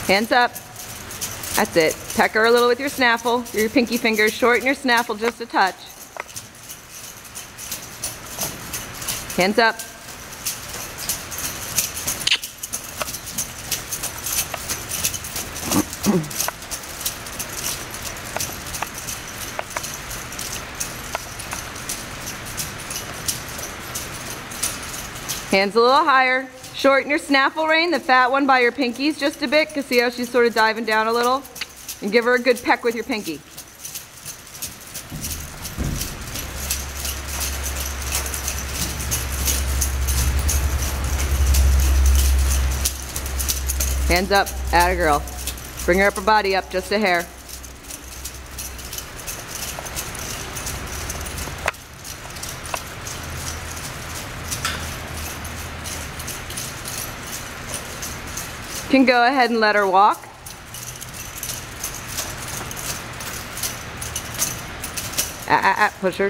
Hands up. That's it. Peck her a little with your snaffle. Your pinky fingers. Shorten your snaffle just a touch. Hands up. Hands a little higher. Shorten your snaffle rein, the fat one by your pinkies just a bit, because see how she's sort of diving down a little? And give her a good peck with your pinky. Hands up, atta girl. Bring her upper body up just a hair. You can go ahead and let her walk. Push her.